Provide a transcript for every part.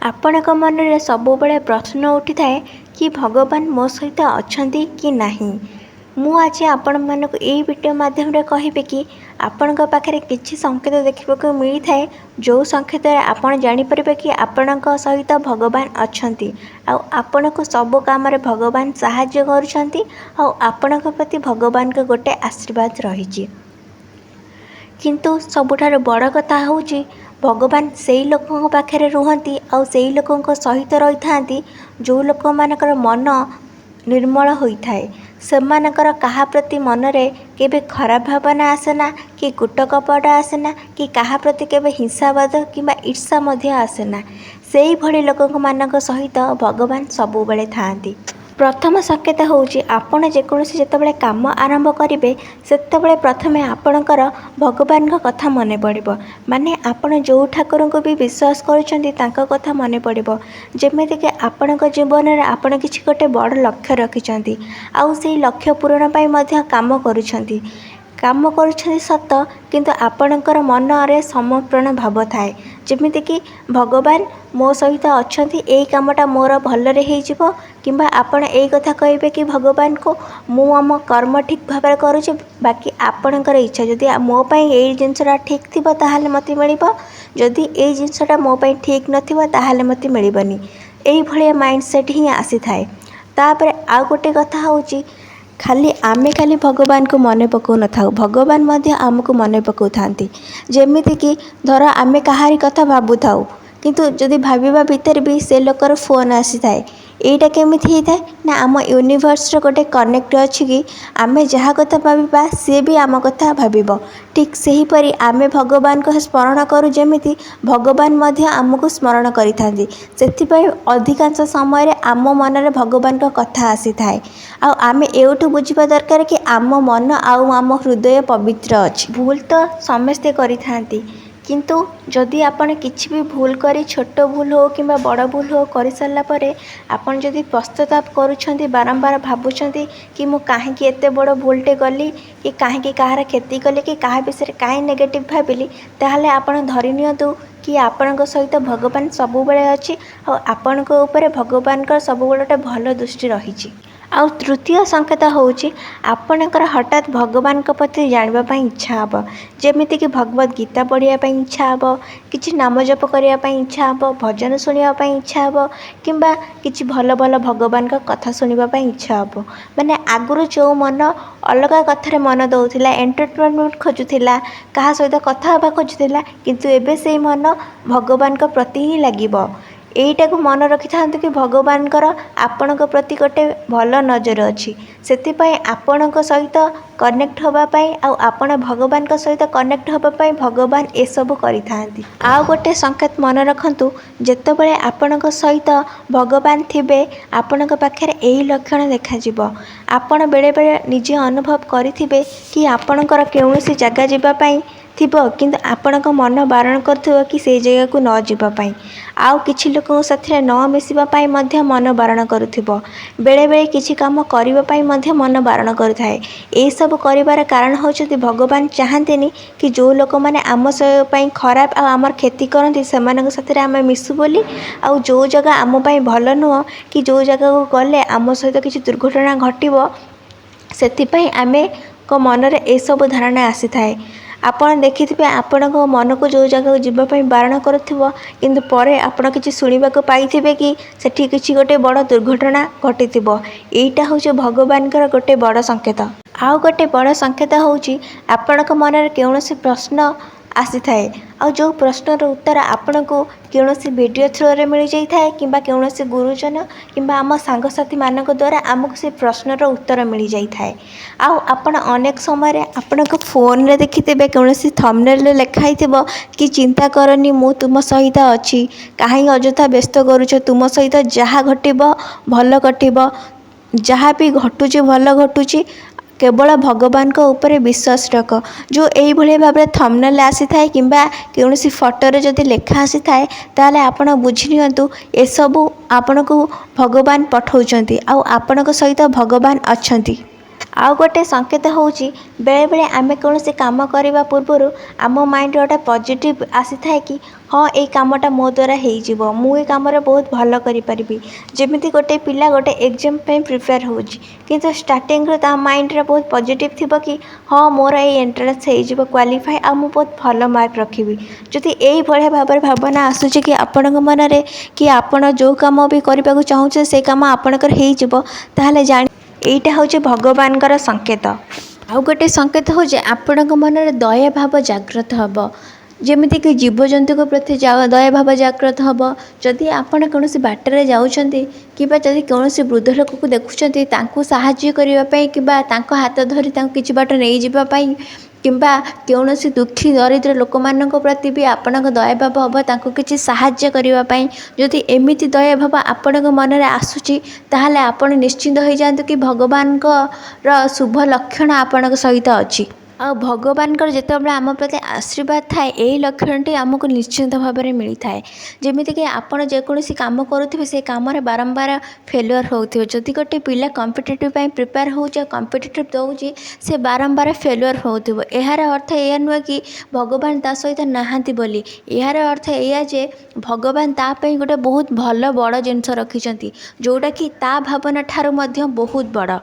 ଆପଣଙ୍କ ମନରେ ସବୁବେଳେ ପ୍ରଶ୍ନ ଉଠିଥାଏ କି ଭଗବାନ ମୋ ସହିତ ଅଛନ୍ତି କି ନାହିଁ। ମୁଁ ଆଜି ଆପଣମାନଙ୍କୁ ଏହି ଭିଡ଼ିଓ ମାଧ୍ୟମରେ କହିବି କି ଆପଣଙ୍କ ପାଖରେ କିଛି ସଂକେତ ଦେଖିବାକୁ ମିଳିଥାଏ, ଯେଉଁ ସଂକେତରେ ଆପଣ ଜାଣିପାରିବେ କି ଆପଣଙ୍କ ସହିତ ଭଗବାନ ଅଛନ୍ତି ଆଉ ଆପଣଙ୍କୁ ସବୁ କାମରେ ଭଗବାନ ସାହାଯ୍ୟ କରୁଛନ୍ତି ଆଉ ଆପଣଙ୍କ ପ୍ରତି ଭଗବାନଙ୍କ ଗୋଟେ ଆଶୀର୍ବାଦ ରହିଛି। କିନ୍ତୁ ସବୁଠାରୁ ବଡ଼ କଥା ହେଉଛି ଭଗବାନ ସେଇ ଲୋକଙ୍କ ପାଖରେ ରୁହନ୍ତି ଆଉ ସେଇ ଲୋକଙ୍କ ସହିତ ରହିଥାନ୍ତି ଯେଉଁ ଲୋକମାନଙ୍କର ମନ ନିର୍ମଳ ହୋଇଥାଏ। ସେମାନଙ୍କର କାହା ପ୍ରତି ମନରେ କେବେ ଖରାପ ଭାବନା ଆସେନା କି କୁଟ କପଟ ଆସେନା କି କାହା ପ୍ରତି କେବେ ହିଂସାବାଦ କିମ୍ବା ଈର୍ଷା ମଧ୍ୟ ଆସେନା। ସେଇଭଳି ଲୋକମାନଙ୍କ ସହିତ ଭଗବାନ ସବୁବେଳେ ଥାଆନ୍ତି। ପ୍ରଥମ ସଂକେତ ହେଉଛି ଆପଣ ଯେକୌଣସି ଯେତେବେଳେ କାମ ଆରମ୍ଭ କରିବେ ସେତେବେଳେ ପ୍ରଥମେ ଆପଣଙ୍କର ଭଗବାନଙ୍କ କଥା ମନେ ପଡ଼ିବ। ମାନେ ଆପଣ ଯେଉଁ ଠାକୁରଙ୍କୁ ବି ବିଶ୍ୱାସ କରୁଛନ୍ତି ତାଙ୍କ କଥା ମନେ ପଡ଼ିବ। ଯେମିତିକି ଆପଣଙ୍କ ଜୀବନରେ ଆପଣ କିଛି ଗୋଟେ ବଡ଼ ଲକ୍ଷ୍ୟ ରଖିଛନ୍ତି ଆଉ ସେଇ ଲକ୍ଷ୍ୟ ପୂରଣ ପାଇଁ ମଧ୍ୟ କାମ କରୁଛନ୍ତି ସତ, କିନ୍ତୁ ଆପଣଙ୍କର ମନରେ ସମର୍ପଣ ଭାବ ଥାଏ। ଯେମିତିକି ଭଗବାନ ମୋ ସହିତ ଅଛନ୍ତି, ଏଇ କାମଟା ମୋର ଭଲରେ ହେଇଯିବ। କିମ୍ବା ଆପଣ ଏଇ କଥା କହିବେ କି ଭଗବାନଙ୍କୁ ମୁଁ ଆମ କର୍ମ ଠିକ୍ ଭାବରେ କରୁଛି, ବାକି ଆପଣଙ୍କର ଇଚ୍ଛା ଯଦି ମୋ ପାଇଁ ଏଇ ଜିନିଷଟା ଠିକ୍ ଥିବ ତାହେଲେ ମୋତେ ମିଳିବ, ଯଦି ଏଇ ଜିନିଷଟା ମୋ ପାଇଁ ଠିକ୍ ନଥିବ ତାହେଲେ ମୋତେ ମିଳିବନି। ଏଇଭଳିଆ ମାଇଣ୍ଡ ସେଟ୍ ହିଁ ଆସିଥାଏ। ତାପରେ ଆଉ ଗୋଟେ କଥା ହେଉଛି ଆମେ ଖାଲି ଭଗବାନଙ୍କୁ ମନେ ପକାଉନଥାଉ, ଭଗବାନ ମଧ୍ୟ ଆମକୁ ମନେ ପକାଉଥାନ୍ତି। ଯେମିତିକି ଧର ଆମେ କାହାରି କଥା ଭାବୁଥାଉ, କିନ୍ତୁ ଯଦି ଭାବିବା ଭିତରେ ବି ସେ ଲୋକର ଫୋନ୍ ଆସିଥାଏ। ଏଇଟା କେମିତି ହେଇଥାଏ ନା ଆମ ୟୁନିଭର୍ସର ଗୋଟେ କନେକ୍ଟ ଅଛି କି ଆମେ ଯାହା କଥା ଭାବିବା ସିଏ ବି ଆମ କଥା ଭାବିବ। ଠିକ୍ ସେହିପରି ଆମେ ଭଗବାନଙ୍କ ସ୍ମରଣ କରୁ, ଯେମିତି ଭଗବାନ ମଧ୍ୟ ଆମକୁ ସ୍ମରଣ କରିଥାନ୍ତି। ସେଥିପାଇଁ ଅଧିକାଂଶ ସମୟରେ ଆମ ମନରେ ଭଗବାନଙ୍କ କଥା ଆସିଥାଏ। ଆଉ ଆମେ ଏଇଠୁ ବୁଝିବା ଦରକାର କି ଆମ ମନ ଆଉ ଆମ ହୃଦୟ ପବିତ୍ର ଅଛି। ଭୁଲ ତ ସମସ୍ତେ କରିଥାନ୍ତି, କିନ୍ତୁ ଯଦି ଆପଣ କିଛି ବି ଭୁଲ କରି ଛୋଟ ଭୁଲ ହେଉ କିମ୍ବା ବଡ଼ ଭୁଲ ହେଉ କରିସାରିଲା ପରେ ଆପଣ ଯଦି ପଶ୍ଚାତାପ କରୁଛନ୍ତି, ବାରମ୍ବାର ଭାବୁଛନ୍ତି କି ମୁଁ କାହିଁକି ଏତେ ବଡ଼ ଭୁଲଟେ କଲି, କି କାହିଁକି କାହାର କ୍ଷତି କଲି, କି କାହା ବିଷୟରେ କାହିଁ ନେଗେଟିଭ୍ ଭାବିଲି, ତାହେଲେ ଆପଣ ଧରି ନିଅନ୍ତୁ କି ଆପଣଙ୍କ ସହିତ ଭଗବାନ ସବୁବେଳେ ଅଛି ଆଉ ଆପଣଙ୍କ ଉପରେ ଭଗବାନଙ୍କର ସବୁବେଳେ ଗୋଟେ ଭଲ ଦୃଷ୍ଟି ରହିଛି। ଆଉ ତୃତୀୟ ସଂକେତ ହେଉଛି ଆପଣଙ୍କର ହଠାତ୍ ଭଗବାନଙ୍କ ପ୍ରତି ଜାଣିବା ପାଇଁ ଇଚ୍ଛା ହେବ। ଯେମିତିକି ଭଗବତ ଗୀତା ପଢ଼ିବା ପାଇଁ ଇଚ୍ଛା ହେବ, କିଛି ନାମ ଜପ କରିବା ପାଇଁ ଇଚ୍ଛା ହେବ, ଭଜନ ଶୁଣିବା ପାଇଁ ଇଚ୍ଛା ହେବ କିମ୍ବା କିଛି ଭଲ ଭଲ ଭଗବାନଙ୍କ କଥା ଶୁଣିବା ପାଇଁ ଇଚ୍ଛା ହେବ। ମାନେ ଆଗରୁ ଯେଉଁ ମନ ଅଲଗା କଥାରେ ମନ ଦେଉଥିଲା, ଏଣ୍ଟରଟେନମେଣ୍ଟ ଖୋଜୁଥିଲା, କାହା ସହିତ କଥା ହେବା ଖୋଜୁଥିଲା, କିନ୍ତୁ ଏବେ ସେଇ ମନ ଭଗବାନଙ୍କ ପ୍ରତି ହିଁ ଲାଗିବ। ଏଇଟାକୁ ମନେ ରଖିଥାନ୍ତୁ କି ଭଗବାନଙ୍କର ଆପଣଙ୍କ ପ୍ରତି ଗୋଟେ ଭଲ ନଜର ଅଛି। ସେଥିପାଇଁ ଆପଣଙ୍କ ସହିତ କନେକ୍ଟ ହେବା ପାଇଁ ଆଉ ଆପଣ ଭଗବାନଙ୍କ ସହିତ କନେକ୍ଟ ହେବା ପାଇଁ ଭଗବାନ ଏସବୁ କରିଥାନ୍ତି। ଆଉ ଗୋଟେ ସଂକେତ ମନେ ରଖନ୍ତୁ, ଯେତେବେଳେ ଆପଣଙ୍କ ସହିତ ଭଗବାନ ଥିବେ ଆପଣଙ୍କ ପାଖରେ ଏହି ଲକ୍ଷଣ ଦେଖାଯିବ। ଆପଣ ବେଳେବେଳେ ନିଜେ ଅନୁଭବ କରିଥିବେ କି ଆପଣଙ୍କର କୌଣସି ଜାଗା ଯିବା ପାଇଁ ଥିବ, କିନ୍ତୁ ଆପଣଙ୍କ ମନ ବାରଣ କରୁଥିବ କି ସେଇ ଜାଗାକୁ ନ ଯିବା ପାଇଁ। ଆଉ କିଛି ଲୋକଙ୍କ ସାଥିରେ ନ ମିଶିବା ପାଇଁ ମଧ୍ୟ ମନ ବାରଣ କରୁଥିବ। ବେଳେବେଳେ କିଛି କାମ କରିବା ପାଇଁ ମଧ୍ୟ ମନ ବାରଣ କରୁଥାଏ। ଏହିସବୁ କରିବାର କାରଣ ହେଉଛନ୍ତି ଭଗବାନ ଚାହାନ୍ତିନି କି ଯେଉଁ ଲୋକମାନେ ଆମ ପାଇଁ ଖରାପ ଆଉ ଆମର କ୍ଷତି କରନ୍ତି ସେମାନଙ୍କ ସାଥିରେ ଆମେ ମିଶୁ ବୋଲି, ଆଉ ଯେଉଁ ଜାଗା ଆମ ପାଇଁ ଭଲ ନୁହଁ କି ଯେଉଁ ଜାଗାକୁ ଗଲେ ଆମ ସହିତ କିଛି ଦୁର୍ଘଟଣା ଘଟିବ, ସେଥିପାଇଁ ଆମେଙ୍କ ମନରେ ଏସବୁ ଧାରଣା ଆସିଥାଏ। ଆପଣ ଦେଖିଥିବେ ଆପଣଙ୍କ ମନକୁ ଯେଉଁ ଜାଗାକୁ ଯିବା ପାଇଁ ବାରଣ କରୁଥିବ, କିନ୍ତୁ ପରେ ଆପଣ କିଛି ଶୁଣିବାକୁ ପାଇଥିବେ କି ସେଠି କିଛି ଗୋଟେ ବଡ଼ ଦୁର୍ଘଟଣା ଘଟିଥିବ। ଏଇଟା ହେଉଛି ଭଗବାନଙ୍କର ଗୋଟେ ବଡ଼ ସଂକେତ। ଆଉ ଗୋଟେ ବଡ଼ ସଂକେତ ହେଉଛି ଆପଣଙ୍କ ମନରେ କୌଣସି ପ୍ରଶ୍ନ ଆସିଥାଏ ଆଉ ଯେଉଁ ପ୍ରଶ୍ନର ଉତ୍ତର ଆପଣଙ୍କୁ କୌଣସି ଭିଡ଼ିଓ ଥ୍ରୋରେ ମିଳିଯାଇଥାଏ କିମ୍ବା କୌଣସି ଗୁରୁଜନ କିମ୍ବା ଆମ ସାଙ୍ଗସାଥିମାନଙ୍କ ଦ୍ୱାରା ଆମକୁ ସେ ପ୍ରଶ୍ନର ଉତ୍ତର ମିଳିଯାଇଥାଏ। ଆଉ ଆପଣ ଅନେକ ସମୟରେ ଆପଣଙ୍କ ଫୋନରେ ଦେଖିଥିବେ କୌଣସି ଥମ୍ବନେଲରେ ଲେଖା ହେଇଥିବ କି ଚିନ୍ତା କରନି ମୁଁ ତୁମ ସହିତ ଅଛି, କାହିଁ ଅଯଥା ବ୍ୟସ୍ତ କରୁଛ, ତୁମ ସହିତ ଯାହା ଘଟିବ ଭଲ ଘଟିବ, ଯାହା ବି ଘଟୁଛି ଭଲ ଘଟୁଛି, କେବଳ ଭଗବାନଙ୍କ ଉପରେ ବିଶ୍ୱାସ ରଖ। ଯେଉଁ ଏଇଭଳି ଭାବରେ ଥମ୍ବନେଲ ଆସିଥାଏ କିମ୍ବା କୌଣସି ଫଟୋରେ ଯଦି ଲେଖା ଆସିଥାଏ, ତାହେଲେ ଆପଣ ବୁଝି ନିଅନ୍ତୁ ଏସବୁ ଆପଣଙ୍କୁ ଭଗବାନ ପଠାଉଛନ୍ତି ଆଉ ଆପଣଙ୍କ ସହିତ ଭଗବାନ ଅଛନ୍ତି। आउ गोटे संकेत होउची बेले बेले आमे कौन काम करने पूर्वर आम माइंड गोटे पॉजिटिव आसी थाए कि हाँ ये कामटा मो द्वारा हो मुझे काम बहुत भल करी जमी गोटे पिला गोटे एग्जाम प्रिपेयर होउची किंतु स्टार्टिंग ता माइंड रे बहुत पॉजिटिव थिबो कि हाँ मोर ये एंट्रेंस हो क्वालिफाई आ मु बहुत भल मार्क रखी जदि यही भाया भाव भावना आसूची कि आपण मन में कि आपण जो कम भी करने को चाहूँ से कम आपणकर हो जान एटा हूँ भगवान संकेत। आउ गोटे संकेत हूँ आपण मन में दया भाव जागृत हम जमीक जीवजंतु प्रति दया भाव जागृत हम जदि आपण कौन बाटर जाऊँगी कि कौन वृद्ध लोक को देखुं साहाय्य करने कि हाथ धरी किसी बाट नहीं जावाई किंबा कौन दुखी दरिद्र लोक मान प्रति भी आपण दया भाव हम किसी साहाय्य करने जदि एमती दया भाव आपण मन में आसूची ताहले आपण निश्चिंत हो जातु कि भगवान शुभ लक्षण आपण सहित अच्छी आ भगवान जिते आम प्रति आशीर्वाद थाए यही लक्षण आमको निश्चिंत भाव में मिलता है जमीक आपड़ जेकोसी कम करुवे से कम बारंबार फेलुअर होते जदि गोटे पिला कॉम्पिटिटिव प्रिपेयर हो कॉम्पिटिटिव दौर से बारंबार फेलुअर हो यार अर्थ यह नुहे कि भगवान ता सहित नहांती बोली यार अर्थ यह जे भगवान तापाई गोटे बहुत भल बड़ जिनस रखिंट जोटा कि ता भावना ठारू मध्य बहुत बड़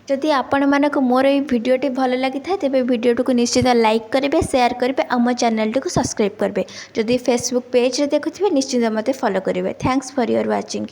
जदि आपण मानक मोर ये भिडियोटी भल लगी था तेज भिडियो को निश्चित लाइक करेंगे शेयर करेंगे आम चैनल को सब्सक्राइब करेंगे जदि फेसबुक पेज देखुए निश्चित मत फॉलो करेंगे थैंक्स फॉर योर वाचिंग।